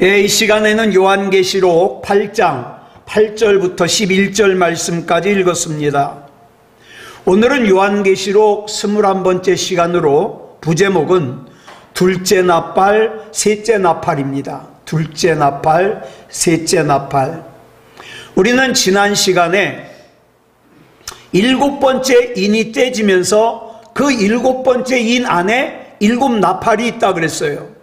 이 시간에는 요한계시록 8장 8절부터 11절 말씀까지 읽었습니다. 오늘은 요한계시록 21번째 시간으로 부제목은 둘째 나팔, 셋째 나팔입니다. 둘째 나팔, 셋째 나팔. 우리는 지난 시간에 7번째 인이 떼지면서 그 7번째 인 안에 7나팔이 있다 그랬어요.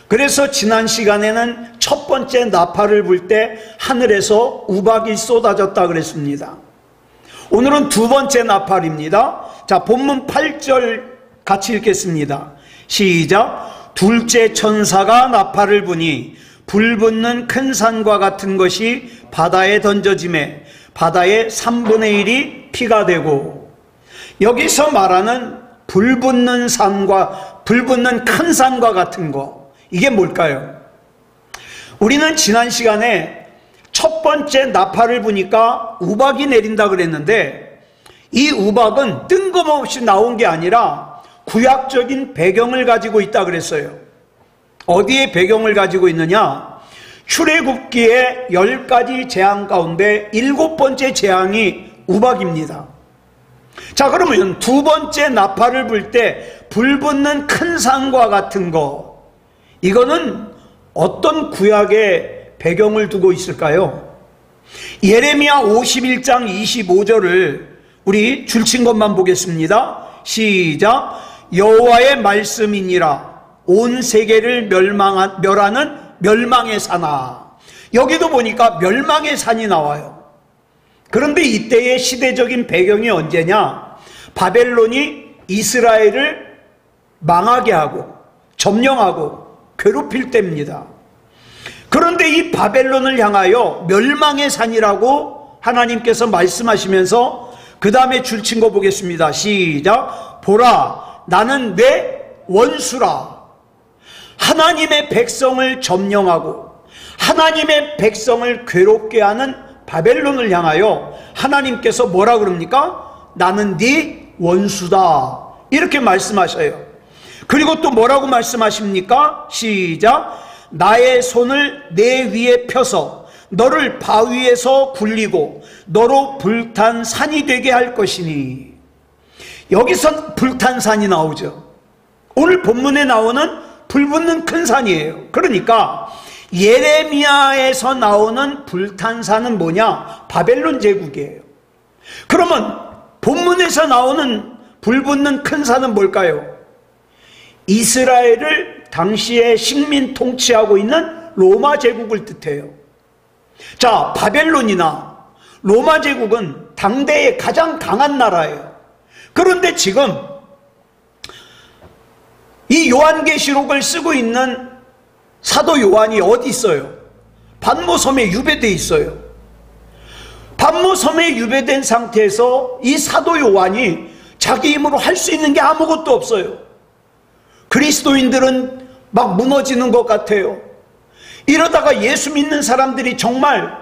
그래서 지난 시간에는 첫 번째 나팔을 불 때 하늘에서 우박이 쏟아졌다 그랬습니다. 오늘은 두 번째 나팔입니다. 자, 본문 8절 같이 읽겠습니다. 시작. 둘째 천사가 나팔을 부니 불붙는 큰 산과 같은 것이 바다에 던져지매 바다의 3분의 1이 피가 되고, 여기서 말하는 불붙는 산과 불붙는 큰 산과 같은 거, 이게 뭘까요? 우리는 지난 시간에 첫 번째 나팔을 부니까 우박이 내린다 그랬는데, 이 우박은 뜬금없이 나온 게 아니라 구약적인 배경을 가지고 있다 그랬어요. 어디에 배경을 가지고 있느냐? 출애굽기의 10가지 재앙 가운데 7번째 재앙이 우박입니다. 자, 그러면 두 번째 나팔을 불 때 불붙는 큰 산과 같은 거, 이거는 어떤 구약의 배경을 두고 있을까요? 예레미야 51장 25절을 우리 줄친 것만 보겠습니다. 시작. 여호와의 말씀이니라 온 세계를 멸하는 멸망의 산아. 여기도 보니까 멸망의 산이 나와요. 그런데 이때의 시대적인 배경이 언제냐? 바벨론이 이스라엘을 망하게 하고 점령하고 괴롭힐 때입니다. 그런데 이 바벨론을 향하여 멸망의 산이라고 하나님께서 말씀하시면서 그 다음에 줄친 거 보겠습니다. 시작. 보라, 나는 내 원수라. 하나님의 백성을 점령하고 하나님의 백성을 괴롭게 하는 바벨론을 향하여 하나님께서 뭐라 그럽니까? 나는 네 원수다, 이렇게 말씀하셔요. 그리고 또 뭐라고 말씀하십니까? 시작. 나의 손을 내 위에 펴서 너를 바위에서 굴리고 너로 불탄 산이 되게 할 것이니. 여기서 불탄 산이 나오죠. 오늘 본문에 나오는 불붙는 큰 산이에요. 그러니까 예레미야에서 나오는 불탄 산은 뭐냐? 바벨론 제국이에요. 그러면 본문에서 나오는 불붙는 큰 산은 뭘까요? 이스라엘을 당시에 식민 통치하고 있는 로마 제국을 뜻해요. 자, 바벨론이나 로마 제국은 당대의 가장 강한 나라예요. 그런데 지금 이 요한계시록을 쓰고 있는 사도 요한이 어디 있어요? pat모섬에 유배되어 있어요. pat모섬에 유배된 상태에서 이 사도 요한이 자기 힘으로 할 수 있는 게 아무것도 없어요. 그리스도인들은 막 무너지는 것 같아요. 이러다가 예수 믿는 사람들이 정말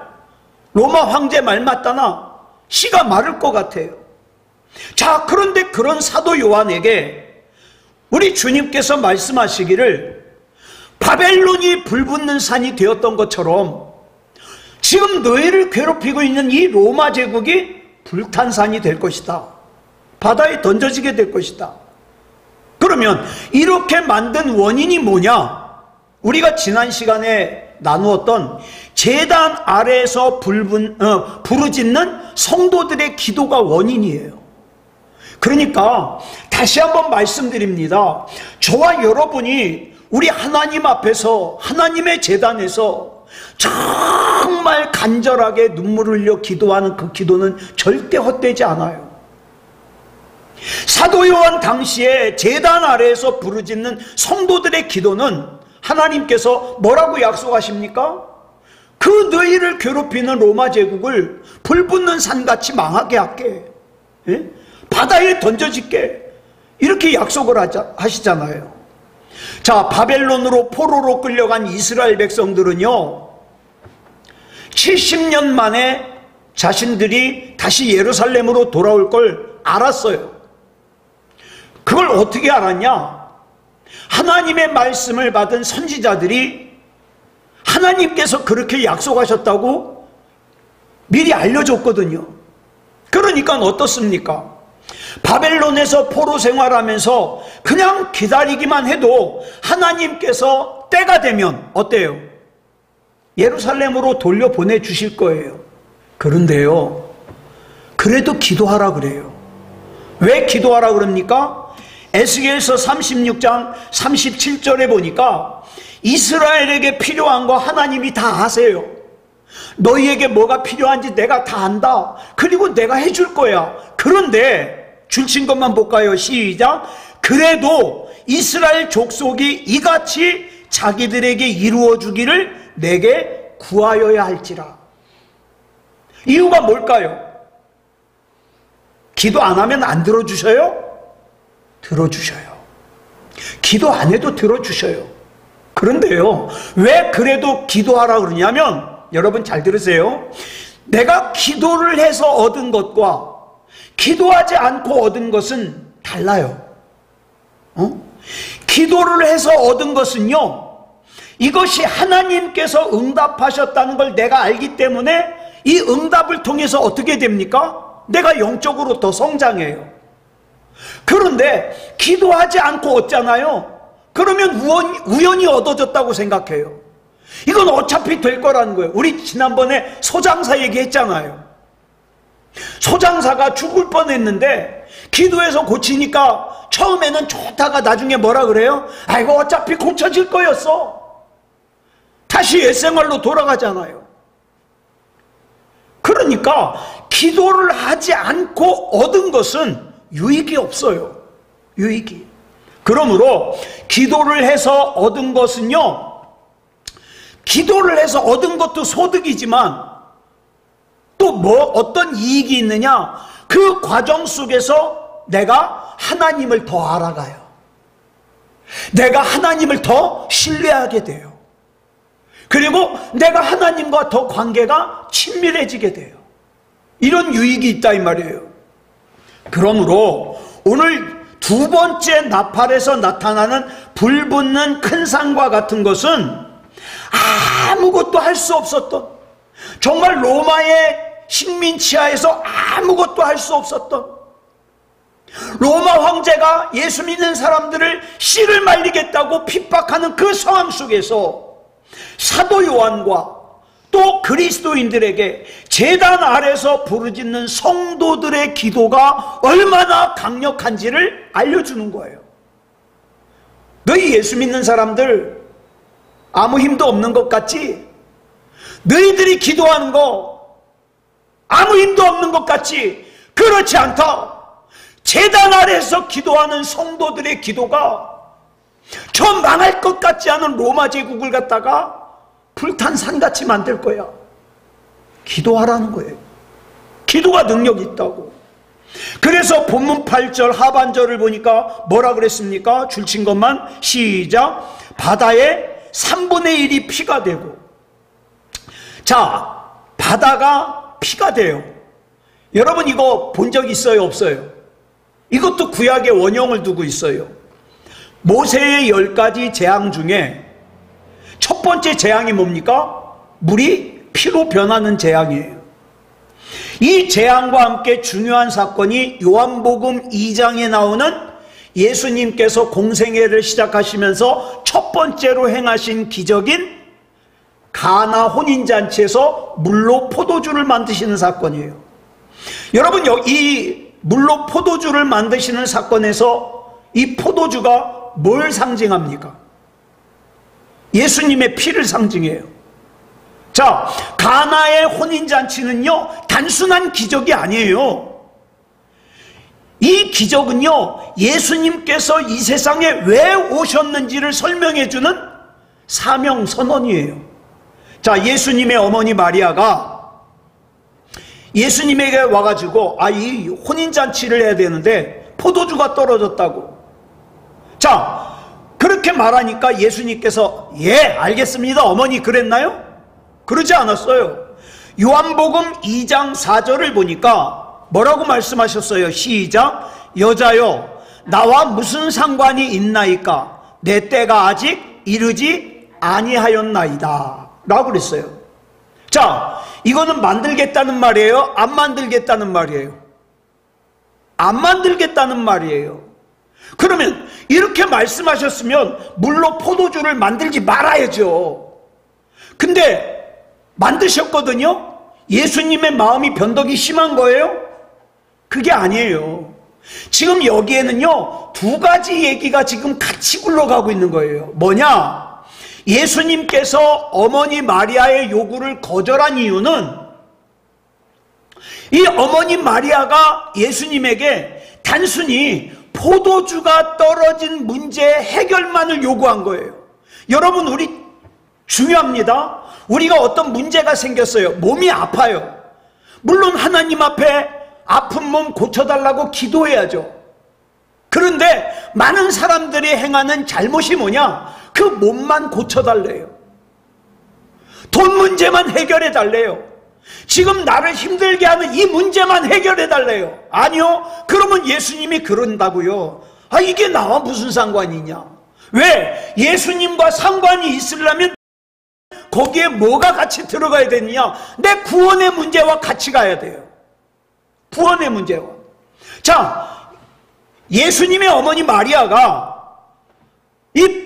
로마 황제 말 맞다나 씨가 마를 것 같아요. 자, 그런데 그런 사도 요한에게 우리 주님께서 말씀하시기를 바벨론이 불붙는 산이 되었던 것처럼 지금 너희를 괴롭히고 있는 이 로마 제국이 불탄 산이 될 것이다. 바다에 던져지게 될 것이다. 그러면 이렇게 만든 원인이 뭐냐? 우리가 지난 시간에 나누었던 제단 아래에서 부르짖는 성도들의 기도가 원인이에요. 그러니까 다시 한번 말씀드립니다. 저와 여러분이 우리 하나님 앞에서, 하나님의 제단에서 정말 간절하게 눈물을 흘려 기도하는 그 기도는 절대 헛되지 않아요. 사도 요한 당시에 제단 아래에서 부르짖는 성도들의 기도는 하나님께서 뭐라고 약속하십니까? 그 너희를 괴롭히는 로마 제국을 불붙는 산같이 망하게 할게, 바다에 던져질게, 이렇게 약속을 하시잖아요. 자, 바벨론으로 포로로 끌려간 이스라엘 백성들은요 70년 만에 자신들이 다시 예루살렘으로 돌아올 걸 알았어요. 그걸 어떻게 알았냐? 하나님의 말씀을 받은 선지자들이 하나님께서 그렇게 약속하셨다고 미리 알려줬거든요. 그러니까 어떻습니까? 바벨론에서 포로 생활하면서 그냥 기다리기만 해도 하나님께서 때가 되면 어때요? 예루살렘으로 돌려보내 주실 거예요. 그런데요, 그래도 기도하라 그래요. 왜 기도하라 그럽니까? 에스겔서 36장 37절에 보니까 이스라엘에게 필요한 거 하나님이 다 아세요. 너희에게 뭐가 필요한지 내가 다 안다. 그리고 내가 해줄 거야. 그런데 줄친 것만 볼까요? 시작. 그래도 이스라엘 족속이 이같이 자기들에게 이루어 주기를 내게 구하여야 할지라. 이유가 뭘까요? 기도 안 하면 안 들어주셔요? 들어주셔요. 기도 안 해도 들어주셔요. 그런데요, 왜 그래도 기도하라 그러냐면, 여러분 잘 들으세요. 내가 기도를 해서 얻은 것과 기도하지 않고 얻은 것은 달라요. 기도를 해서 얻은 것은요, 이것이 하나님께서 응답하셨다는 걸 내가 알기 때문에 이 응답을 통해서 어떻게 됩니까? 내가 영적으로 더 성장해요. 그런데 기도하지 않고 얻잖아요. 그러면 우연히 얻어졌다고 생각해요. 이건 어차피 될 거라는 거예요. 우리 지난번에 소장사 얘기했잖아요. 소장사가 죽을 뻔했는데 기도해서 고치니까 처음에는 좋다가 나중에 뭐라 그래요? 아이고 어차피 고쳐질 거였어. 다시 옛생활로 돌아가잖아요. 그러니까 기도를 하지 않고 얻은 것은 유익이 없어요. 유익이. 그러므로 기도를 해서 얻은 것은요, 기도를 해서 얻은 것도 소득이지만 또 어떤 이익이 있느냐? 그 과정 속에서 내가 하나님을 더 알아가요. 내가 하나님을 더 신뢰하게 돼요. 그리고 내가 하나님과 더 관계가 친밀해지게 돼요. 이런 유익이 있다 이 말이에요. 그러므로 오늘 두 번째 나팔에서 나타나는 불붙는 큰 산과 같은 것은 아무것도 할 수 없었던, 정말 로마의 식민 치하에서 아무것도 할 수 없었던, 로마 황제가 예수 믿는 사람들을 씨를 말리겠다고 핍박하는 그 상황 속에서 사도 요한과 또 그리스도인들에게 제단 아래서 부르짖는 성도들의 기도가 얼마나 강력한지를 알려주는 거예요. 너희 예수 믿는 사람들 아무 힘도 없는 것 같지? 너희들이 기도하는 거 아무 힘도 없는 것 같지? 그렇지 않다. 제단 아래에서 기도하는 성도들의 기도가 저 망할 것 같지 않은 로마 제국을 갖다가 불탄 산같이 만들 거야. 기도하라는 거예요. 기도가 능력이 있다고. 그래서 본문 8절 하반절을 보니까 뭐라 그랬습니까? 줄친 것만 시작. 바다의 3분의 1이 피가 되고. 자, 바다가 피가 돼요. 여러분 이거 본 적 있어요? 없어요? 이것도 구약의 원형을 두고 있어요. 모세의 10가지 재앙 중에 첫 번째 재앙이 뭡니까? 물이 피로 변하는 재앙이에요. 이 재앙과 함께 중요한 사건이 요한복음 2장에 나오는 예수님께서 공생애를 시작하시면서 첫 번째로 행하신 기적인 가나 혼인잔치에서 물로 포도주를 만드시는 사건이에요. 여러분, 이 물로 포도주를 만드시는 사건에서 이 포도주가 뭘 상징합니까? 예수님의 피를 상징해요. 자, 가나의 혼인잔치는요, 단순한 기적이 아니에요. 이 기적은요, 예수님께서 이 세상에 왜 오셨는지를 설명해주는 사명선언이에요. 자, 예수님의 어머니 마리아가 예수님에게 와가지고, 이 혼인잔치를 해야 되는데 포도주가 떨어졌다고. 자, 그렇게 말하니까 예수님께서 예, 알겠습니다. 어머니 그랬나요? 그러지 않았어요. 요한복음 2장 4절을 보니까 뭐라고 말씀하셨어요? 시작. 여자여, 나와 무슨 상관이 있나이까? 내 때가 아직 이르지 아니하였나이다. 라고 그랬어요. 자, 이거는 만들겠다는 말이에요? 안 만들겠다는 말이에요? 안 만들겠다는 말이에요. 그러면 이렇게 말씀하셨으면 물로 포도주를 만들지 말아야죠. 근데 만드셨거든요? 예수님의 마음이 변덕이 심한 거예요? 그게 아니에요. 지금 여기에는요, 두 가지 얘기가 지금 같이 굴러가고 있는 거예요. 뭐냐? 예수님께서 어머니 마리아의 요구를 거절한 이유는 이 어머니 마리아가 예수님에게 단순히 포도주가 떨어진 문제 해결만을 요구한 거예요. 여러분, 우리 중요합니다. 우리가 어떤 문제가 생겼어요. 몸이 아파요. 물론 하나님 앞에 아픈 몸 고쳐달라고 기도해야죠. 그런데 많은 사람들이 행하는 잘못이 뭐냐? 그 몸만 고쳐달래요. 돈 문제만 해결해달래요. 지금 나를 힘들게 하는 이 문제만 해결해달래요. 아니요. 그러면 예수님이 그런다고요. 아, 이게 나와 무슨 상관이냐? 왜? 예수님과 상관이 있으려면 거기에 뭐가 같이 들어가야 되느냐? 내 구원의 문제와 같이 가야 돼요. 구원의 문제와. 자, 예수님의 어머니 마리아가 이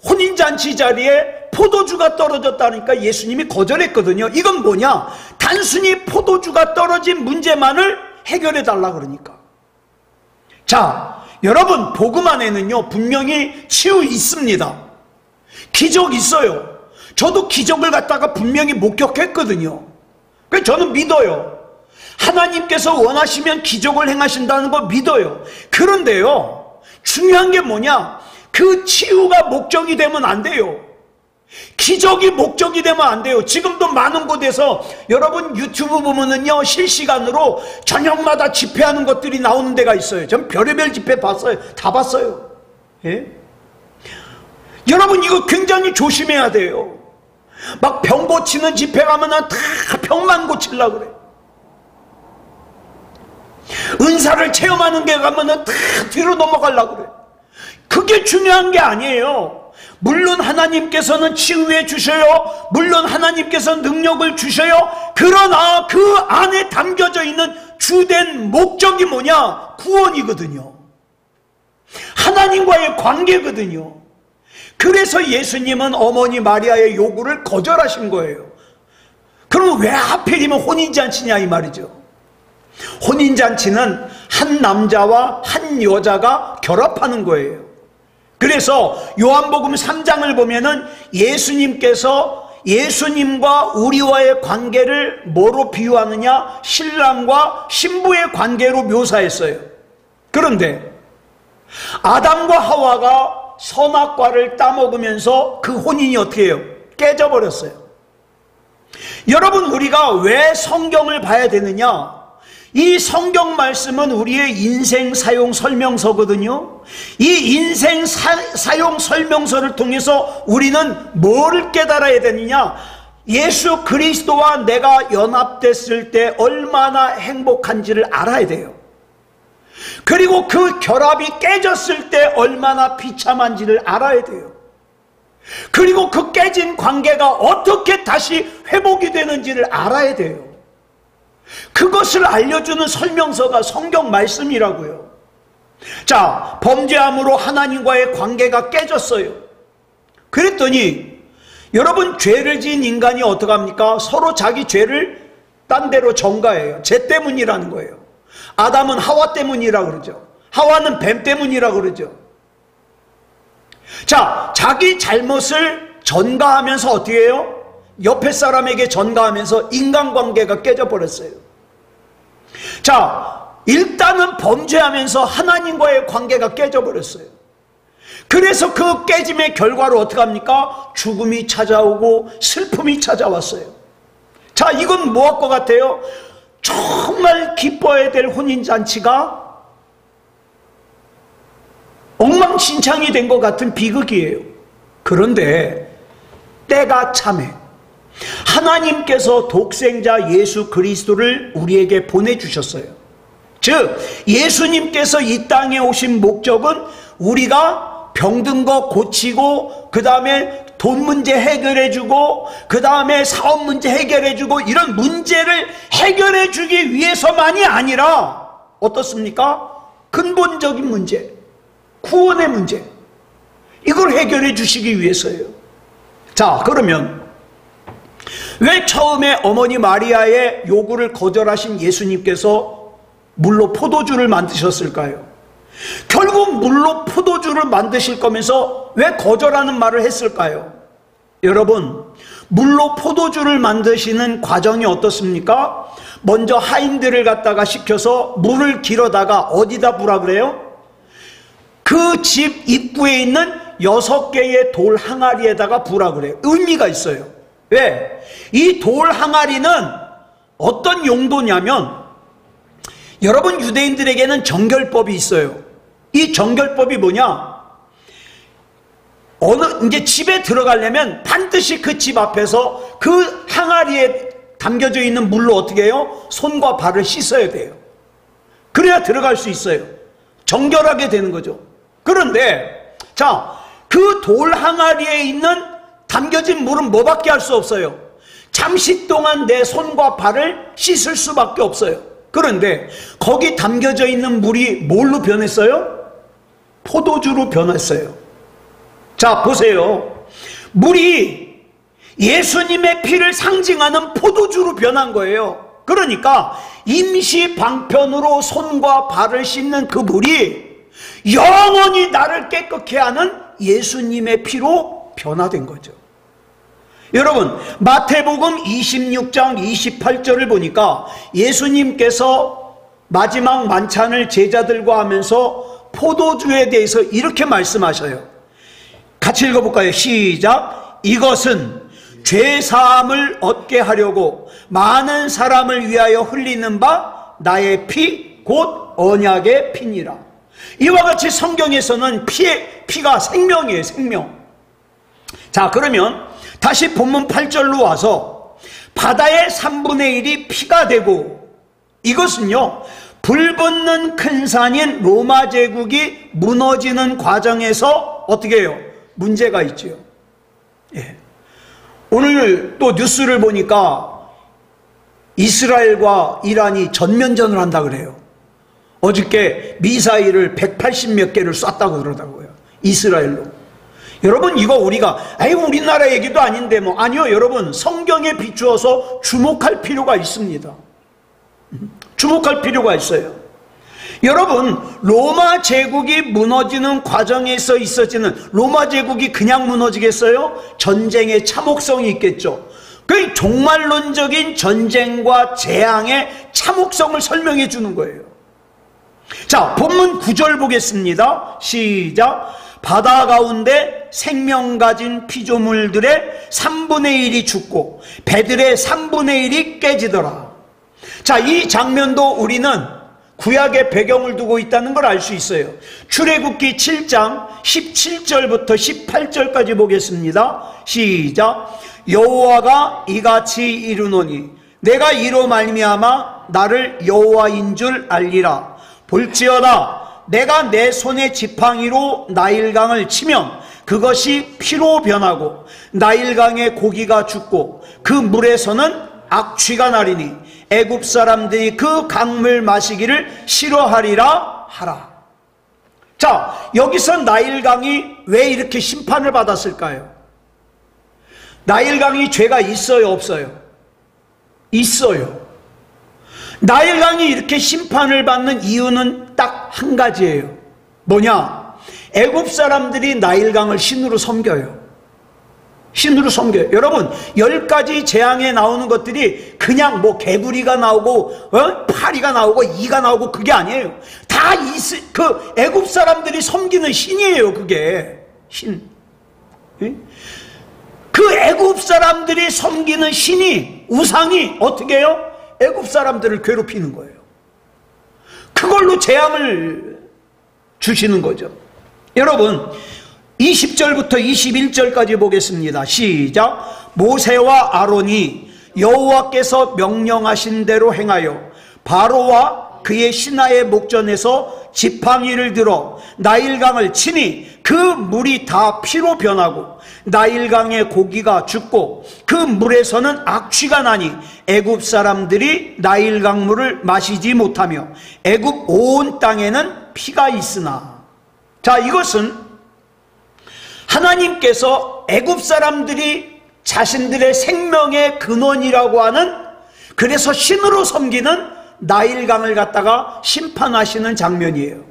혼인잔치 자리에 포도주가 떨어졌다니까 예수님이 거절했거든요. 이건 뭐냐? 단순히 포도주가 떨어진 문제만을 해결해 달라 그러니까. 자, 여러분, 복음 안에는요 분명히 치유 있습니다. 기적 있어요. 저도 기적을 갖다가 분명히 목격했거든요. 그래서 저는 믿어요. 하나님께서 원하시면 기적을 행하신다는 거 믿어요. 그런데요, 중요한 게 뭐냐? 그 치유가 목적이 되면 안 돼요. 기적이 목적이 되면 안 돼요. 지금도 많은 곳에서 여러분 유튜브 보면은요, 실시간으로 저녁마다 집회하는 것들이 나오는 데가 있어요. 전 별의별 집회 봤어요. 다 봤어요. 예? 여러분, 이거 굉장히 조심해야 돼요. 막 병 고치는 집회 가면은 다 병만 고치려고 그래. 은사를 체험하는 데 가면은 다 뒤로 넘어가려고 그래. 그게 중요한 게 아니에요. 물론 하나님께서는 치유해 주셔요. 물론 하나님께서 능력을 주셔요. 그러나 그 안에 담겨져 있는 주된 목적이 뭐냐? 구원이거든요. 하나님과의 관계거든요. 그래서 예수님은 어머니 마리아의 요구를 거절하신 거예요. 그럼 왜 하필이면 혼인잔치냐 이 말이죠. 혼인잔치는 한 남자와 한 여자가 결합하는 거예요. 그래서 요한복음 3장을 보면은 예수님께서 예수님과 우리와의 관계를 뭐로 비유하느냐? 신랑과 신부의 관계로 묘사했어요. 그런데 아담과 하와가 선악과를 따먹으면서 그 혼인이 어떻게 해요? 깨져버렸어요. 여러분, 우리가 왜 성경을 봐야 되느냐? 이 성경 말씀은 우리의 인생 사용 설명서거든요. 이 인생 사용 설명서를 통해서 우리는 뭐를 깨달아야 되느냐? 예수 그리스도와 내가 연합됐을 때 얼마나 행복한지를 알아야 돼요. 그리고 그 결합이 깨졌을 때 얼마나 비참한지를 알아야 돼요. 그리고 그 깨진 관계가 어떻게 다시 회복이 되는지를 알아야 돼요. 그것을 알려주는 설명서가 성경 말씀이라고요. 자, 범죄함으로 하나님과의 관계가 깨졌어요. 그랬더니 여러분, 죄를 지은 인간이 어떡합니까? 서로 자기 죄를 딴 데로 전가해요. 죄 때문이라는 거예요. 아담은 하와 때문이라고 그러죠. 하와는 뱀 때문이라고 그러죠. 자, 자기 잘못을 전가하면서 어떻게 해요? 옆에 사람에게 전가하면서 인간관계가 깨져버렸어요. 자, 일단은 범죄하면서 하나님과의 관계가 깨져버렸어요. 그래서 그 깨짐의 결과로 어떻게 합니까? 죽음이 찾아오고 슬픔이 찾아왔어요. 자, 이건 뭐 할 것 같아요? 정말 기뻐야 될 혼인잔치가 엉망진창이 된 것 같은 비극이에요. 그런데 때가 참해 하나님께서 독생자 예수 그리스도를 우리에게 보내주셨어요. 즉, 예수님께서 이 땅에 오신 목적은 우리가 병든 거 고치고 그 다음에 돈 문제 해결해주고 그 다음에 사업 문제 해결해주고 이런 문제를 해결해주기 위해서만이 아니라 어떻습니까? 근본적인 문제, 구원의 문제, 이걸 해결해 주시기 위해서예요. 자, 그러면 왜 처음에 어머니 마리아의 요구를 거절하신 예수님께서 물로 포도주를 만드셨을까요? 결국 물로 포도주를 만드실 거면서 왜 거절하는 말을 했을까요? 여러분, 물로 포도주를 만드시는 과정이 어떻습니까? 먼저 하인들을 갖다가 시켜서 물을 길어다가 어디다 부라 그래요? 그 집 입구에 있는 6개의 돌 항아리에다가 부라 그래요. 의미가 있어요. 왜? 이 돌 항아리는 어떤 용도냐면, 여러분, 유대인들에게는 정결법이 있어요. 이 정결법이 뭐냐? 이제 집에 들어가려면 반드시 그 집 앞에서 그 항아리에 담겨져 있는 물로 어떻게 해요? 손과 발을 씻어야 돼요. 그래야 들어갈 수 있어요. 정결하게 되는 거죠. 그런데 자, 그 돌 항아리에 있는 담겨진 물은 뭐밖에 할 수 없어요? 잠시 동안 내 손과 발을 씻을 수밖에 없어요. 그런데 거기 담겨져 있는 물이 뭘로 변했어요? 포도주로 변했어요. 자, 보세요. 물이 예수님의 피를 상징하는 포도주로 변한 거예요. 그러니까 임시 방편으로 손과 발을 씻는 그 물이 영원히 나를 깨끗게 하는 예수님의 피로 변화된 거죠. 여러분, 마태복음 26장 28절을 보니까 예수님께서 마지막 만찬을 제자들과 하면서 포도주에 대해서 이렇게 말씀하셔요. 같이 읽어볼까요? 시작. 이것은 죄사함을 얻게 하려고 많은 사람을 위하여 흘리는 바 나의 피 곧 언약의 피니라. 이와 같이 성경에서는 피가 생명이에요. 생명. 자, 그러면 다시 본문 8절로 와서 바다의 3분의 1이 피가 되고, 이것은요 불붙는 큰 산인 로마 제국이 무너지는 과정에서 어떻게 해요? 문제가 있죠. 예. 오늘 또 뉴스를 보니까 이스라엘과 이란이 전면전을 한다 그래요. 어저께 미사일을 180몇 개를 쐈다고 그러더라고요. 이스라엘로. 여러분, 이거 우리가 우리나라 얘기도 아닌데 아니요. 여러분, 성경에 비추어서 주목할 필요가 있습니다. 주목할 필요가 있어요. 여러분, 로마 제국이 무너지는 과정에서 있어지는, 로마 제국이 그냥 무너지겠어요? 전쟁의 참혹성이 있겠죠. 그 종말론적인 전쟁과 재앙의 참혹성을 설명해 주는 거예요. 자, 본문 9절 보겠습니다. 시작. 바다 가운데 생명 가진 피조물들의 3분의 1이 죽고 배들의 3분의 1이 깨지더라. 자, 이 장면도 우리는 구약의 배경을 두고 있다는 걸 알 수 있어요. 출애굽기 7장 17절부터 18절까지 보겠습니다. 시작. 여호와가 이같이 이르노니 내가 이로 말미암아 나를 여호와인 줄 알리라. 볼지어다 내가 내 손의 지팡이로 나일강을 치면 그것이 피로 변하고 나일강의 고기가 죽고 그 물에서는 악취가 나리니 애굽 사람들이 그 강물 마시기를 싫어하리라 하라. 자, 여기서 나일강이 왜 이렇게 심판을 받았을까요? 나일강이 죄가 있어요, 없어요? 있어요. 나일강이 이렇게 심판을 받는 이유는 딱 한 가지예요. 뭐냐? 애굽 사람들이 나일강을 신으로 섬겨요. 신으로 섬겨요. 여러분, 10가지 재앙에 나오는 것들이 그냥 개구리가 나오고 파리가 나오고 이가 나오고 그게 아니에요. 다 그 애굽 사람들이 섬기는 신이에요. 그게 신. 그 애굽 사람들이 섬기는 신이, 우상이 어떻게 해요? 애굽 사람들을 괴롭히는 거예요. 그걸로 재앙을 주시는 거죠. 여러분, 20절부터 21절까지 보겠습니다. 시작. 모세와 아론이 여호와께서 명령하신 대로 행하여 바로와 그의 신하의 목전에서 지팡이를 들어 나일강을 치니 그 물이 다 피로 변하고 나일강의 고기가 죽고 그 물에서는 악취가 나니 애굽 사람들이 나일강 물을 마시지 못하며 애굽 온 땅에는 피가 있으나. 자, 이것은 하나님께서 애굽 사람들이 자신들의 생명의 근원이라고 하는, 그래서 신으로 섬기는 나일강을 갖다가 심판하시는 장면이에요.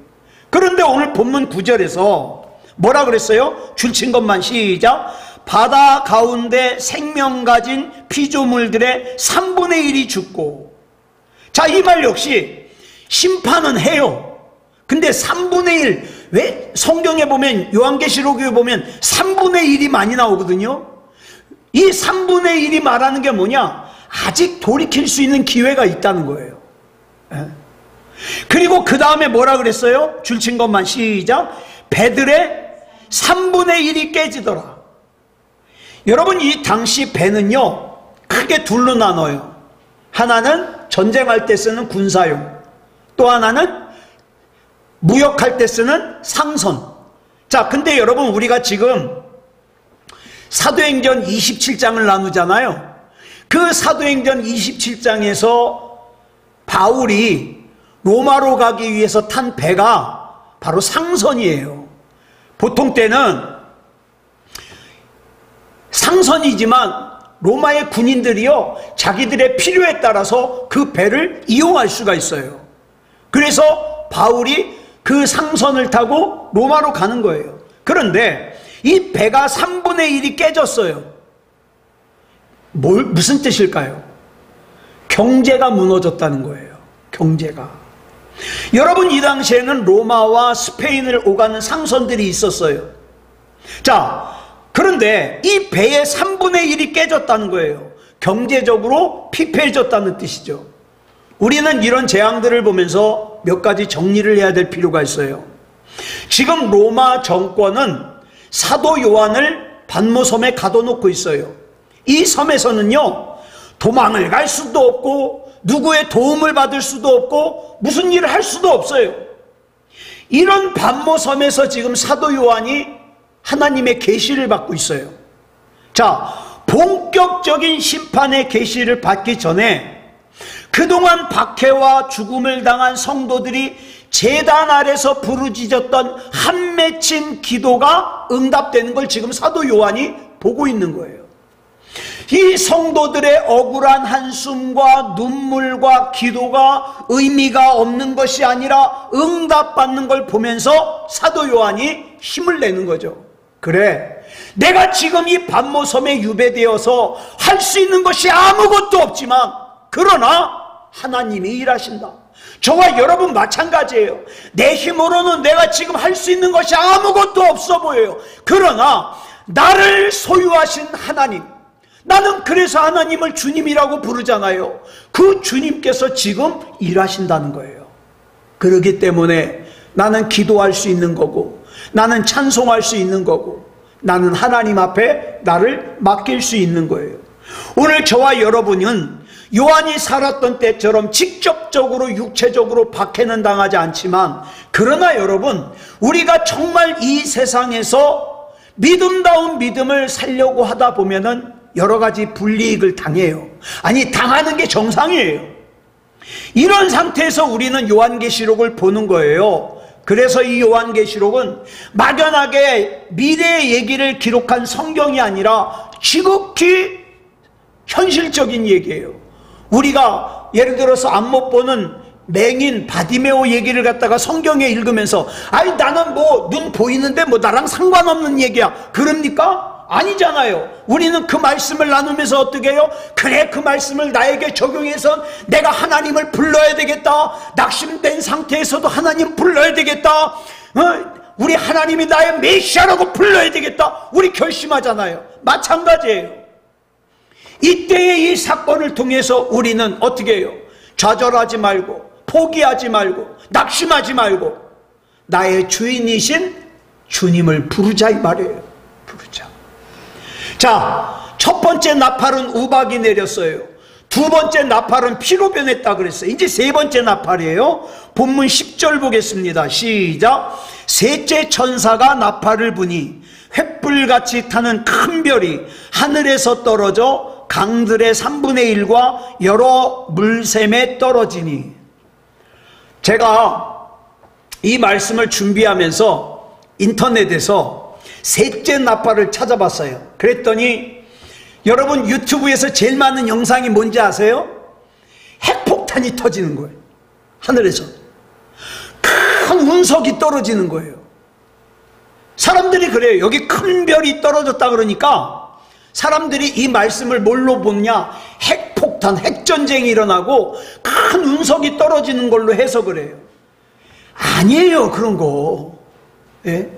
그런데 오늘 본문 9절에서 뭐라 그랬어요? 줄친 것만 시작. 바다 가운데 생명 가진 피조물들의 3분의 1이 죽고. 자, 이 말 역시 심판은 해요. 근데 3분의 1, 왜 성경에 보면, 요한계시록에 보면 3분의 1이 많이 나오거든요. 이 3분의 1이 말하는 게 뭐냐? 아직 돌이킬 수 있는 기회가 있다는 거예요. 그리고 그 다음에 뭐라 그랬어요? 줄친 것만 시작. 배들의 3분의 1이 깨지더라. 여러분, 이 당시 배는요 크게 둘로 나눠요. 하나는 전쟁할 때 쓰는 군사용, 또 하나는 무역할 때 쓰는 상선. 자, 근데 여러분, 우리가 지금 사도행전 27장을 나누잖아요. 그 사도행전 27장에서 바울이 로마로 가기 위해서 탄 배가 바로 상선이에요. 보통 때는 상선이지만 로마의 군인들이요 자기들의 필요에 따라서 그 배를 이용할 수가 있어요. 그래서 바울이 그 상선을 타고 로마로 가는 거예요. 그런데 이 배가 3분의 1이 깨졌어요. 무슨 뜻일까요? 경제가 무너졌다는 거예요. 경제가. 여러분, 이 당시에는 로마와 스페인을 오가는 상선들이 있었어요. 자, 그런데 이 배의 3분의 1이 깨졌다는 거예요. 경제적으로 피폐해졌다는 뜻이죠. 우리는 이런 재앙들을 보면서 몇 가지 정리를 해야 될 필요가 있어요. 지금 로마 정권은 사도 요한을 반모섬에 가둬놓고 있어요. 이 섬에서는요 도망을 갈 수도 없고 누구의 도움을 받을 수도 없고 무슨 일을 할 수도 없어요. 이런 반모섬에서 지금 사도 요한이 하나님의 계시를 받고 있어요. 자, 본격적인 심판의 계시를 받기 전에 그동안 박해와 죽음을 당한 성도들이 제단 아래서 부르짖었던 한 맺힌 기도가 응답되는 걸 지금 사도 요한이 보고 있는 거예요. 이 성도들의 억울한 한숨과 눈물과 기도가 의미가 없는 것이 아니라 응답받는 걸 보면서 사도 요한이 힘을 내는 거죠. 그래, 내가 지금 이 반모섬에 유배되어서 할 수 있는 것이 아무것도 없지만 그러나 하나님이 일하신다. 저와 여러분 마찬가지예요. 내 힘으로는 내가 지금 할 수 있는 것이 아무것도 없어 보여요. 그러나 나를 소유하신 하나님, 나는 그래서 하나님을 주님이라고 부르잖아요. 그 주님께서 지금 일하신다는 거예요. 그렇기 때문에 나는 기도할 수 있는 거고, 나는 찬송할 수 있는 거고, 나는 하나님 앞에 나를 맡길 수 있는 거예요. 오늘 저와 여러분은 요한이 살았던 때처럼 직접적으로 육체적으로 박해는 당하지 않지만, 그러나 여러분, 우리가 정말 이 세상에서 믿음다운 믿음을 살려고 하다 보면은 여러 가지 불이익을 당해요. 아니, 당하는 게 정상이에요. 이런 상태에서 우리는 요한계시록을 보는 거예요. 그래서 이 요한계시록은 막연하게 미래의 얘기를 기록한 성경이 아니라 지극히 현실적인 얘기예요. 우리가 예를 들어서 안 못 보는 맹인 바디메오 얘기를 갖다가 성경에 읽으면서 아니 나는 뭐 눈 보이는데 뭐 나랑 상관없는 얘기야, 그럽니까? 아니잖아요. 우리는 그 말씀을 나누면서 어떻게 해요? 그래, 그 말씀을 나에게 적용해서 내가 하나님을 불러야 되겠다. 낙심된 상태에서도 하나님 불러야 되겠다. 우리 하나님이 나의 메시아라고 불러야 되겠다. 우리 결심하잖아요. 마찬가지예요. 이때의 이 사건을 통해서 우리는 어떻게 해요? 좌절하지 말고, 포기하지 말고, 낙심하지 말고 나의 주인이신 주님을 부르자, 이 말이에요. 부르자. 자, 첫 번째 나팔은 우박이 내렸어요. 두 번째 나팔은 피로 변했다 그랬어요. 이제 세 번째 나팔이에요. 본문 10절 보겠습니다. 시작. 셋째 천사가 나팔을 부니 횃불같이 타는 큰 별이 하늘에서 떨어져 강들의 3분의 1과 여러 물샘에 떨어지니. 제가 이 말씀을 준비하면서 인터넷에서 셋째 나팔을 찾아봤어요. 그랬더니 여러분, 유튜브에서 제일 많은 영상이 뭔지 아세요? 핵폭탄이 터지는 거예요. 하늘에서 큰 운석이 떨어지는 거예요. 사람들이 그래요. 여기 큰 별이 떨어졌다 그러니까 사람들이 이 말씀을 뭘로 보냐? 핵폭탄, 핵전쟁이 일어나고 큰 운석이 떨어지는 걸로 해석을 해요. 아니에요, 그런 거. 예?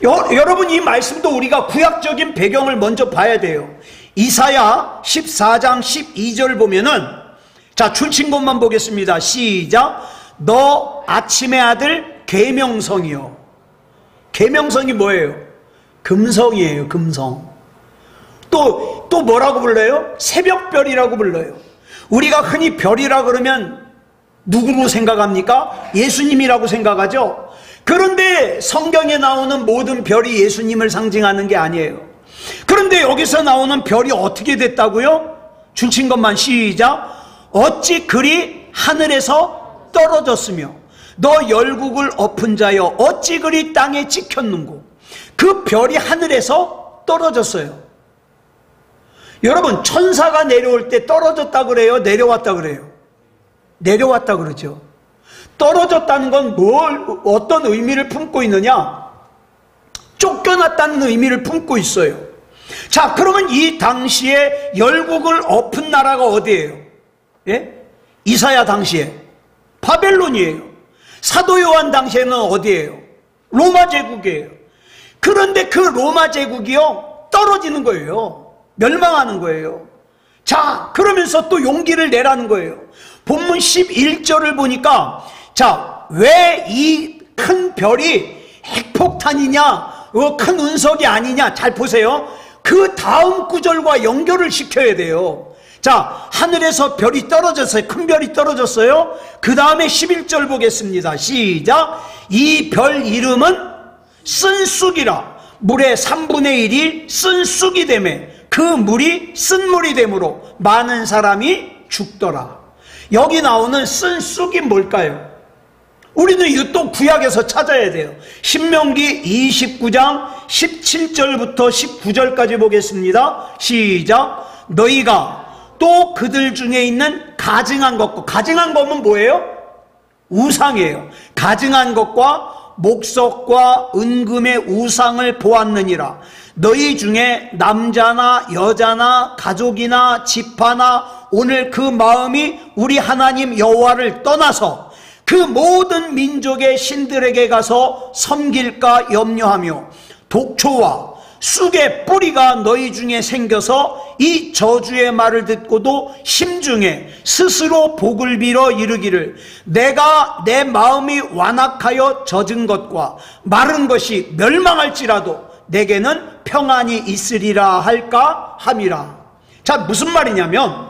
여러분, 이 말씀도 우리가 구약적인 배경을 먼저 봐야 돼요. 이사야 14장 12절 보면은, 자, 줄친 것만 보겠습니다. 시작. 너 아침의 아들 계명성이요. 계명성이 뭐예요? 금성이에요, 금성. 또 뭐라고 불러요? 새벽별이라고 불러요. 우리가 흔히 별이라 그러면 누구로 생각합니까? 예수님이라고 생각하죠. 그런데 성경에 나오는 모든 별이 예수님을 상징하는 게 아니에요. 그런데 여기서 나오는 별이 어떻게 됐다고요? 줄친 것만 시작. 어찌 그리 하늘에서 떨어졌으며 너 열국을 엎은 자여 어찌 그리 땅에 찍혔는고. 그 별이 하늘에서 떨어졌어요. 여러분, 천사가 내려올 때 떨어졌다 그래요? 내려왔다 그래요? 내려왔다 그러죠. 떨어졌다는 건 어떤 의미를 품고 있느냐? 쫓겨났다는 의미를 품고 있어요. 자, 그러면 이 당시에 열국을 엎은 나라가 어디예요? 예? 이사야 당시에 바벨론이에요. 사도 요한 당시에는 어디예요? 로마 제국이에요. 그런데 그 로마 제국이요, 떨어지는 거예요. 멸망하는 거예요. 자, 그러면서 또 용기를 내라는 거예요. 본문 11절을 보니까, 자, 왜 이 큰 별이 핵폭탄이냐, 큰 운석이 아니냐, 잘 보세요. 그 다음 구절과 연결을 시켜야 돼요. 자, 하늘에서 별이 떨어졌어요. 큰 별이 떨어졌어요. 그 다음에 11절 보겠습니다. 시작. 이 별 이름은 쓴쑥이라. 물의 3분의 1이 쓴쑥이 되매 그 물이 쓴물이 되므로 많은 사람이 죽더라. 여기 나오는 쓴쑥이 뭘까요? 우리는 또 구약에서 찾아야 돼요. 신명기 29장 17절부터 19절까지 보겠습니다. 시작. 너희가 또 그들 중에 있는 가증한 것과, 가증한 것은 뭐예요? 우상이에요. 가증한 것과 목석과 은금의 우상을 보았느니라. 너희 중에 남자나 여자나 가족이나 지파나 오늘 그 마음이 우리 하나님 여호와를 떠나서 그 모든 민족의 신들에게 가서 섬길까 염려하며 독초와 쑥의 뿌리가 너희 중에 생겨서 이 저주의 말을 듣고도 심중에 스스로 복을 빌어 이르기를 내가 내 마음이 완악하여 젖은 것과 마른 것이 멸망할지라도 내게는 평안이 있으리라 할까 함이라. 자, 무슨 말이냐면,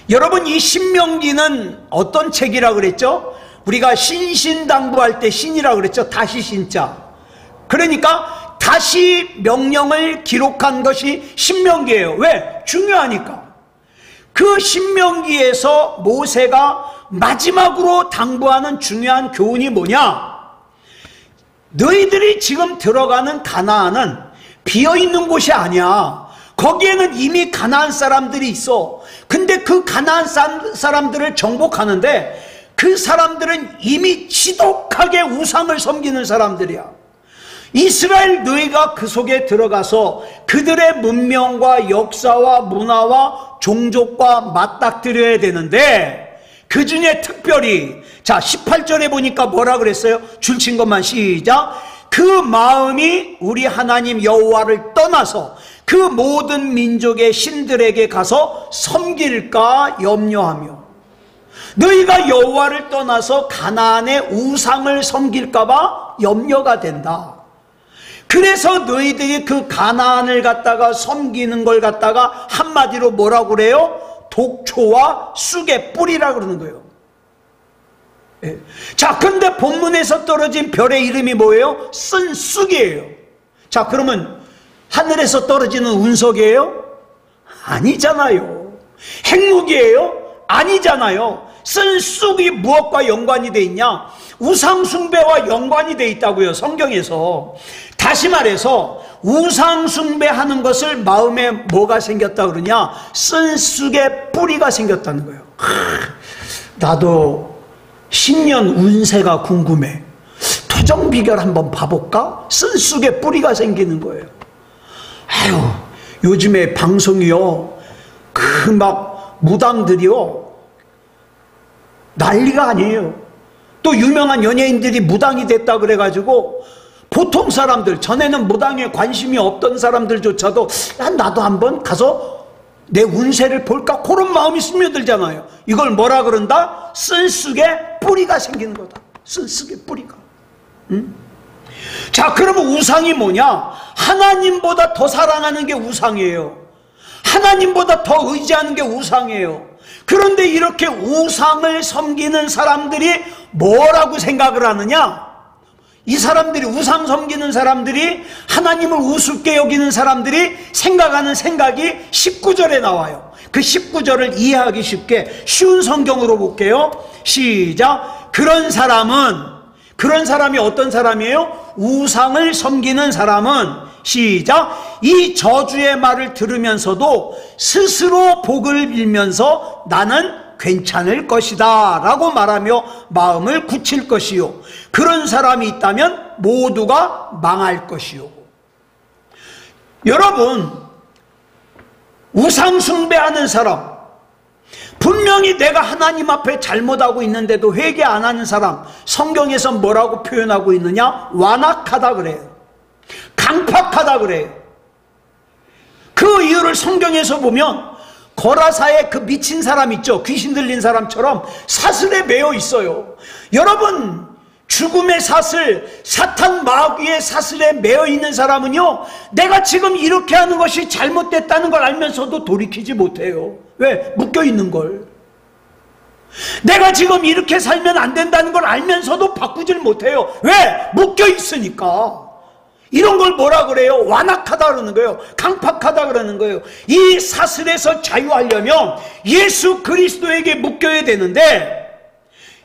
여러분, 이 신명기는 어떤 책이라 그랬죠? 우리가 신신당부할 때 신이라 그랬죠. 다시 신자. 그러니까 다시 명령을 기록한 것이 신명기예요. 왜? 중요하니까. 그 신명기에서 모세가 마지막으로 당부하는 중요한 교훈이 뭐냐? 너희들이 지금 들어가는 가나안은 비어있는 곳이 아니야. 거기에는 이미 가나안 사람들이 있어. 근데 그 가나안 사람들을 정복하는데 그 사람들은 이미 지독하게 우상을 섬기는 사람들이야. 이스라엘 너희가 그 속에 들어가서 그들의 문명과 역사와 문화와 종족과 맞닥뜨려야 되는데, 그 중에 특별히, 자, 18절에 보니까 뭐라 그랬어요? 줄친 것만 시작. 그 마음이 우리 하나님 여호와를 떠나서 그 모든 민족의 신들에게 가서 섬길까 염려하며. 너희가 여호와를 떠나서 가나안의 우상을 섬길까 봐 염려가 된다. 그래서 너희들이 그 가나안을 갖다가 섬기는 걸 갖다가 한마디로 뭐라고 그래요? 독초와 쑥의 뿌리라 그러는 거예요. 예. 자, 근데 본문에서 떨어진 별의 이름이 뭐예요? 쓴 쑥이에요. 자, 그러면 하늘에서 떨어지는 운석이에요? 아니잖아요. 핵무기예요? 아니잖아요. 쓴 쑥이 무엇과 연관이 돼 있냐? 우상숭배와 연관이 돼 있다고요, 성경에서. 다시 말해서 우상숭배하는 것을 마음에 뭐가 생겼다 그러냐? 쓴 쑥의 뿌리가 생겼다는 거예요. 나도 신년 운세가 궁금해. 토정 비결 한번 봐볼까? 쓴 쑥의 뿌리가 생기는 거예요. 아유, 요즘에 방송이요, 그 막 무당들이요, 난리가 아니에요. 또 유명한 연예인들이 무당이 됐다 그래가지고 보통 사람들, 전에는 무당에 관심이 없던 사람들조차도 나도 한번 가서 내 운세를 볼까? 그런 마음이 스며들잖아요. 이걸 뭐라 그런다? 쓴 쑥의 뿌리가 생기는 거다. 쓴 쑥의 뿌리가. 응? 자, 그러면 우상이 뭐냐? 하나님보다 더 사랑하는 게 우상이에요. 하나님보다 더 의지하는 게 우상이에요. 그런데 이렇게 우상을 섬기는 사람들이 뭐라고 생각을 하느냐? 이 사람들이, 우상 섬기는 사람들이, 하나님을 우습게 여기는 사람들이 생각하는 생각이 19절에 나와요. 그 19절을 이해하기 쉽게 쉬운 성경으로 볼게요. 시작. 그런 사람이 어떤 사람이에요? 우상을 섬기는 사람은, 시작, 이 저주의 말을 들으면서도 스스로 복을 빌면서 나는 괜찮을 것이다 라고 말하며 마음을 굳힐 것이요, 그런 사람이 있다면 모두가 망할 것이요. 여러분, 우상 숭배하는 사람, 분명히 내가 하나님 앞에 잘못하고 있는데도 회개 안 하는 사람, 성경에서 뭐라고 표현하고 있느냐? 완악하다 그래요. 강팍하다 그래요. 그 이유를 성경에서 보면 거라사의 그 미친 사람 있죠, 귀신 들린 사람처럼 사슬에 매여 있어요. 여러분, 죽음의 사슬, 사탄 마귀의 사슬에 매여 있는 사람은요, 내가 지금 이렇게 하는 것이 잘못됐다는 걸 알면서도 돌이키지 못해요. 왜? 묶여 있는 걸. 내가 지금 이렇게 살면 안 된다는 걸 알면서도 바꾸질 못해요. 왜? 묶여 있으니까. 이런 걸 뭐라 그래요? 완악하다 그러는 거예요. 강팍하다 그러는 거예요. 이 사슬에서 자유하려면 예수 그리스도에게 묶여야 되는데,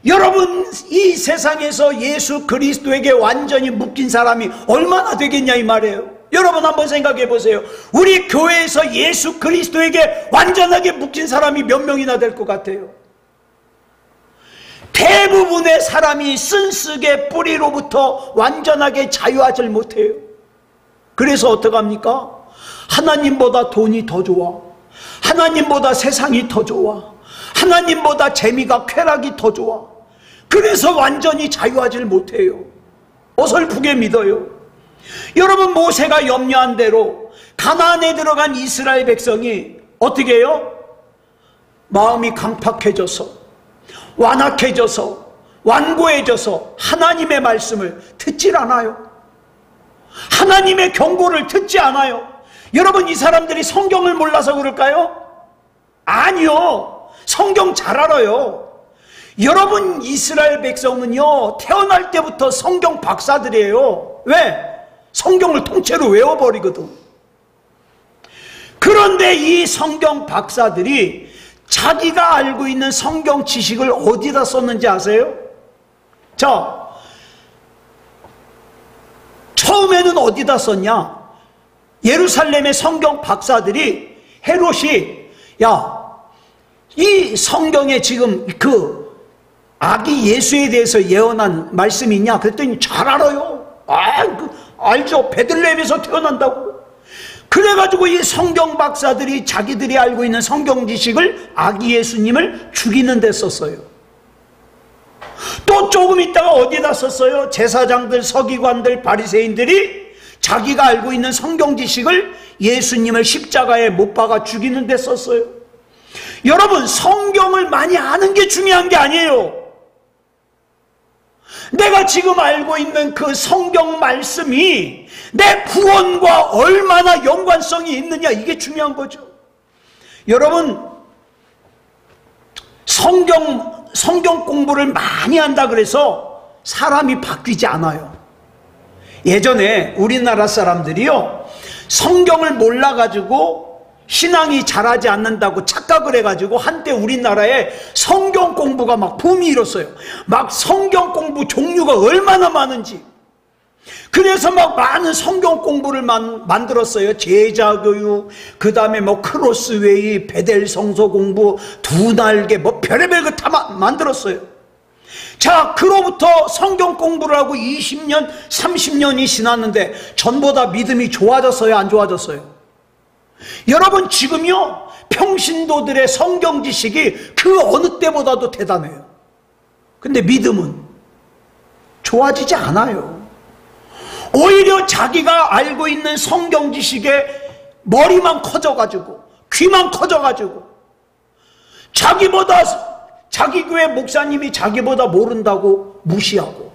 여러분, 이 세상에서 예수 그리스도에게 완전히 묶인 사람이 얼마나 되겠냐 이 말이에요. 여러분 한번 생각해 보세요. 우리 교회에서 예수 그리스도에게 완전하게 묶인 사람이 몇 명이나 될 것 같아요? 대부분의 사람이 쓴쑥의 뿌리로부터 완전하게 자유하지 못해요. 그래서 어떡합니까? 하나님보다 돈이 더 좋아, 하나님보다 세상이 더 좋아, 하나님보다 재미가 쾌락이 더 좋아. 그래서 완전히 자유하지 못해요. 어설프게 믿어요. 여러분, 모세가 염려한 대로 가나안에 들어간 이스라엘 백성이 어떻게 해요? 마음이 강팍해져서, 완악해져서, 완고해져서 하나님의 말씀을 듣질 않아요. 하나님의 경고를 듣지 않아요. 여러분, 이 사람들이 성경을 몰라서 그럴까요? 아니요, 성경 잘 알아요. 여러분, 이스라엘 백성은요, 태어날 때부터 성경 박사들이에요. 왜? 성경을 통째로 외워버리거든. 그런데 이 성경 박사들이 자기가 알고 있는 성경 지식을 어디다 썼는지 아세요? 자, 처음에는 어디다 썼냐? 예루살렘의 성경 박사들이 헤롯이, 야, 이 성경에 지금 그 아기 예수에 대해서 예언한 말씀이 있냐? 그랬더니 잘 알아요. 알죠. 베들레헴에서 태어난다고. 그래가지고 이 성경 박사들이 자기들이 알고 있는 성경 지식을 아기 예수님을 죽이는 데 썼어요. 또 조금 있다가 어디다 썼어요? 제사장들, 서기관들, 바리새인들이 자기가 알고 있는 성경 지식을 예수님을 십자가에 못 박아 죽이는 데 썼어요. 여러분, 성경을 많이 아는 게 중요한 게 아니에요. 내가 지금 알고 있는 그 성경 말씀이 내 구원과 얼마나 연관성이 있느냐, 이게 중요한 거죠. 여러분, 성경 공부를 많이 한다 그래서 사람이 바뀌지 않아요. 예전에 우리나라 사람들이요, 성경을 몰라가지고 신앙이 자라지 않는다고 착각을 해가지고 한때 우리나라에 성경 공부가 막 붐이 일었어요. 막 성경 공부 종류가 얼마나 많은지. 그래서 막 많은 성경 공부를 만들었어요. 제자교육, 그 다음에 뭐 크로스웨이, 베델 성서 공부, 두 날개, 뭐 별의별 거 다 만들었어요. 자, 그로부터 성경 공부를 하고 20년, 30년이 지났는데 전보다 믿음이 좋아졌어요, 안 좋아졌어요? 여러분, 지금요, 평신도들의 성경 지식이 그 어느 때보다도 대단해요. 근데 믿음은 좋아지지 않아요. 오히려 자기가 알고 있는 성경 지식에 머리만 커져가지고, 귀만 커져가지고, 자기 교회 목사님이 자기보다 모른다고 무시하고,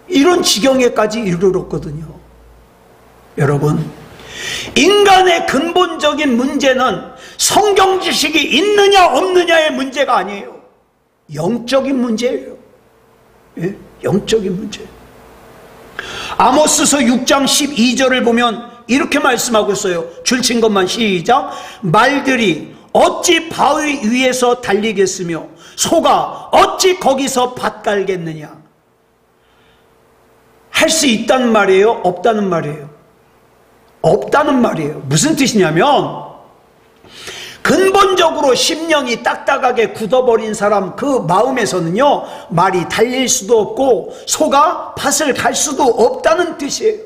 이런 지경에까지 이르렀거든요. 여러분, 인간의 근본적인 문제는 성경 지식이 있느냐 없느냐의 문제가 아니에요. 영적인 문제예요. 예? 영적인 문제. 아모스서 6장 12절을 보면 이렇게 말씀하고 있어요. 줄친 것만 시작. 말들이 어찌 바위 위에서 달리겠으며 소가 어찌 거기서 밭 갈겠느냐. 할 수 있다는 말이에요, 없다는 말이에요? 없다는 말이에요. 무슨 뜻이냐면, 근본적으로 심령이 딱딱하게 굳어버린 사람 그 마음에서는요, 말이 달릴 수도 없고 소가 밭을 갈 수도 없다는 뜻이에요.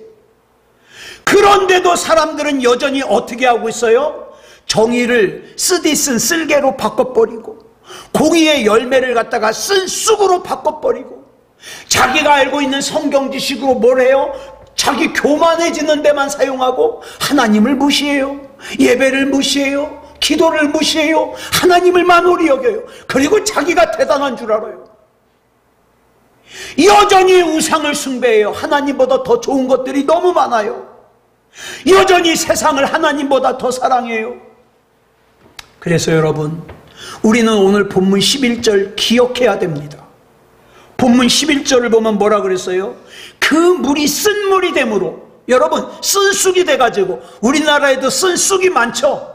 그런데도 사람들은 여전히 어떻게 하고 있어요? 정의를 쓰디쓴 쓸개로 바꿔버리고, 공의의 열매를 갖다가 쓴 쑥으로 바꿔버리고, 자기가 알고 있는 성경 지식으로 뭘 해요? 자기 교만해지는 데만 사용하고 하나님을 무시해요. 예배를 무시해요. 기도를 무시해요. 하나님을 만홀히 여겨요. 그리고 자기가 대단한 줄 알아요. 여전히 우상을 숭배해요. 하나님보다 더 좋은 것들이 너무 많아요. 여전히 세상을 하나님보다 더 사랑해요. 그래서 여러분, 우리는 오늘 본문 11절 기억해야 됩니다. 본문 11절을 보면 뭐라 그랬어요? 그 물이 쓴 물이 되므로. 여러분, 쓴 쑥이 돼가지고, 우리나라에도 쓴 쑥이 많죠.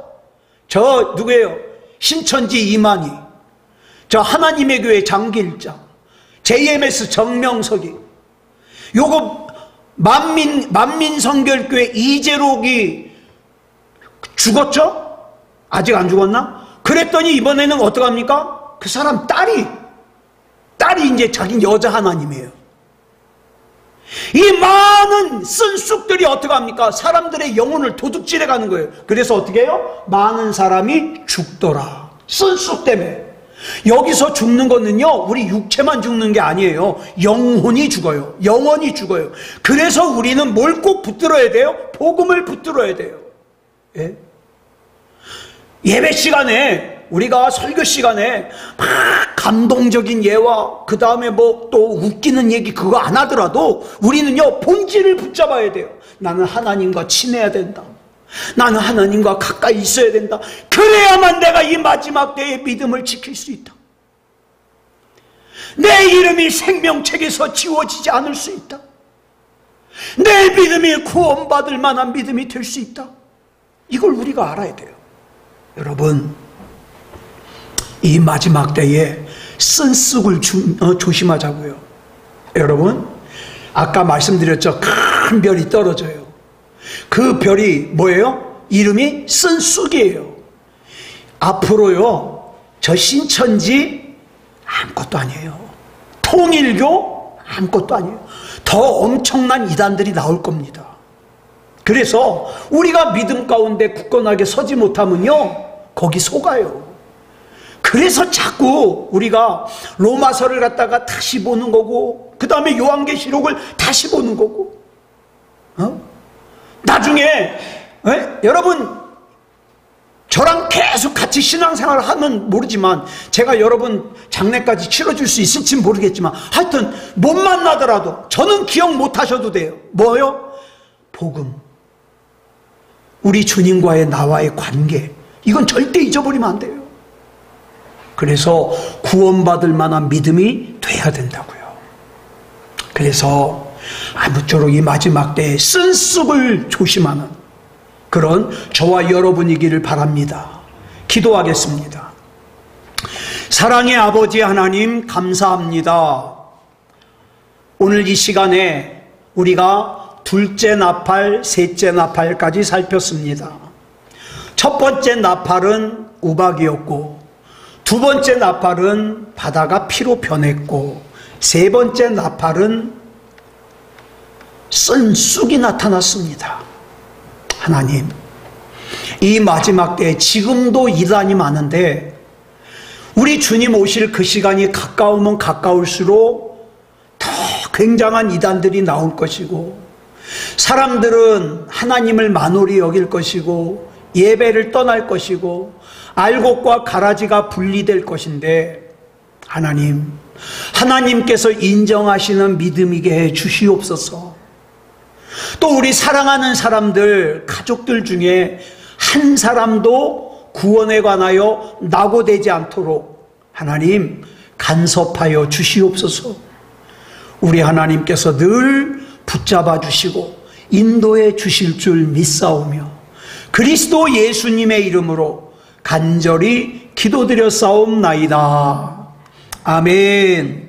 저 누구예요? 신천지 이만희, 저 하나님의 교회 장길장, JMS 정명석이, 요거 만민성결교회 이재록이 죽었죠? 아직 안 죽었나? 그랬더니 이번에는 어떡합니까? 그 사람 딸이 이제 자기 여자 하나님이에요. 이 많은 쓴 쑥들이 어떡합니까? 사람들의 영혼을 도둑질해 가는 거예요. 그래서 어떻게 해요? 많은 사람이 죽더라. 쓴 쑥 때문에. 여기서 죽는 거는요, 우리 육체만 죽는 게 아니에요. 영혼이 죽어요. 영원히 죽어요. 그래서 우리는 뭘 꼭 붙들어야 돼요? 복음을 붙들어야 돼요. 예? 예배 시간에, 우리가 설교 시간에 막 감동적인 예와 그 다음에 뭐 또 웃기는 얘기 그거 안 하더라도 우리는요, 본질을 붙잡아야 돼요. 나는 하나님과 친해야 된다. 나는 하나님과 가까이 있어야 된다. 그래야만 내가 이 마지막 때의 믿음을 지킬 수 있다. 내 이름이 생명책에서 지워지지 않을 수 있다. 내 믿음이 구원받을 만한 믿음이 될 수 있다. 이걸 우리가 알아야 돼요. 여러분, 이 마지막 때에 쓴 쑥을 조심하자고요. 여러분, 아까 말씀드렸죠. 큰 별이 떨어져요. 그 별이 뭐예요? 이름이 쓴 쑥이에요. 앞으로요, 저 신천지 아무것도 아니에요. 통일교 아무것도 아니에요. 더 엄청난 이단들이 나올 겁니다. 그래서 우리가 믿음 가운데 굳건하게 서지 못하면요, 거기 속아요. 그래서 자꾸 우리가 로마서를 갖다가 다시 보는 거고, 그 다음에 요한계시록을 다시 보는 거고, 나중에 여러분, 저랑 계속 같이 신앙생활을 하면 모르지만, 제가 여러분 장례까지 치러줄 수 있을지는 모르겠지만, 하여튼 못 만나더라도 저는 기억 못 하셔도 돼요. 뭐요? 복음, 우리 주님과의 나와의 관계, 이건 절대 잊어버리면 안 돼요. 그래서 구원받을 만한 믿음이 돼야 된다고요. 그래서 아무쪼록 이 마지막 때에 쓴쑥을 조심하는 그런 저와 여러분이기를 바랍니다. 기도하겠습니다. 사랑의 아버지 하나님, 감사합니다. 오늘 이 시간에 우리가 둘째 나팔, 셋째 나팔까지 살폈습니다. 첫 번째 나팔은 우박이었고, 두 번째 나팔은 바다가 피로 변했고, 세 번째 나팔은 쓴 쑥이 나타났습니다. 하나님, 이 마지막 때에 지금도 이단이 많은데 우리 주님 오실 그 시간이 가까우면 가까울수록 더 굉장한 이단들이 나올 것이고, 사람들은 하나님을 만홀히 여길 것이고 예배를 떠날 것이고 알곡과 가라지가 분리될 것인데, 하나님, 하나님께서 인정하시는 믿음이게 해 주시옵소서. 또 우리 사랑하는 사람들, 가족들 중에 한 사람도 구원에 관하여 낙오되지 않도록 하나님 간섭하여 주시옵소서. 우리 하나님께서 늘 붙잡아 주시고 인도해 주실 줄 믿사오며 그리스도 예수님의 이름으로 간절히 기도드려 싸움나이다. 아멘.